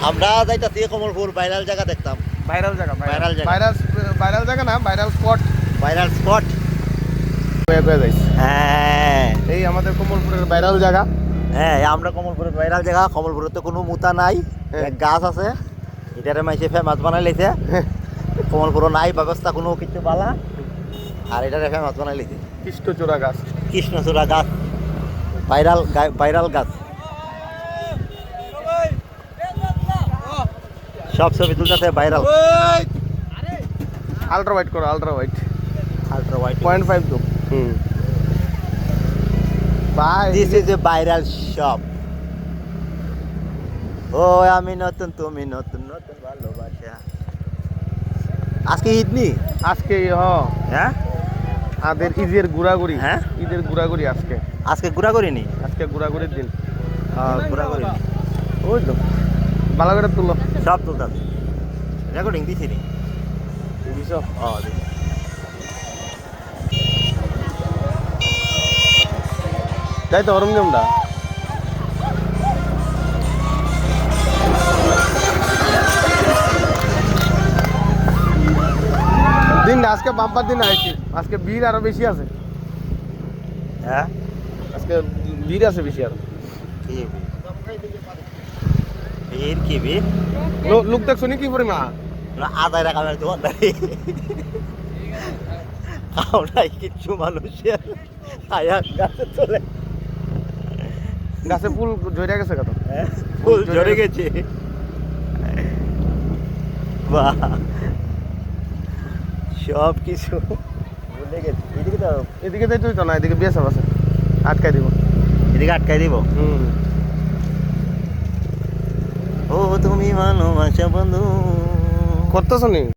আমরা যাইতাছি কমলপুর ভাইরাল জায়গা দেখতাম। ভাইরাল জায়গা, ভাইরাল জায়গা। ভাইরাল জায়গা না, ভাইরাল স্পট। Viral spot. হ্যাঁ এই আমাদের কমলপুরের ভাইরাল জায়গা। হ্যাঁ, আমরা কমলপুরের ভাইরাল জায়গা। কমলপুরে তো কোনো মুতা নাই, এক গাছ আছে, এটারে মাইসে ফেমাস বানাই লাইছে। কমলপুরও নাই ব্যবস্থা কোনো কিছু বালা, আর এটারে ফেমাস বানাই লাইছে। কৃষ্ণচূড়া গাছ, কৃষ্ণচূড়া গাছ, ভাইরাল ভাইরাল গাছ। সব ছবি তুলতেছে ভাইরাল। আলট্রা হোয়াইট করো, আলট্রা হোয়াইট, আলট্রা ওয়াইড 0.5 দো। ভাই this is a viral shop. ও আমি নতুন, তুমি নতুন, নতুন ভালোবাসা। আজকে ঈদ নি? আজকে হ্যাঁ, আমাদের ঈদের ঘোরাঘুরি। হ্যাঁ? ঈদের ঘোরাঘুরি আজকে। আজকে ঘোরা করিনি। আজকে ঘোরাঘুরির দিন। ঘোরা করিনি, ওই তো ভালো করে তুলো। সব তুলতেছে। রেকর্ডিং দিছি নি? বুঝছো? দিছি। তাই তো ওরম নিয়মটা। দিন না, আজকে বাম্পার দিন আইছি। আজকে ভিড় আরো বেশি আছে। হ্যাঁ, আজকে ভিড় আছে বেশি আরো। কি বীর কি বীর? লোক দেখছো নি কি পরিমাণ? আদায় রাখা আমি তোমার কাউনাই কিছু মানুষের আয়া গাছে চলে, গাছে ফুল ঝরে গেছে কত। ফুল ঝরে গেছে। বাহ, সব কিছু ভুলে গেছি। এদিকে তো, এদিকে তাই তুই তো না, এদিকে বিয়ে সব আছে, আটকাই দিব। এদিকে আটকাই দিব। ও তুমি ভালোবাসা বন্ধু করতেছ নি?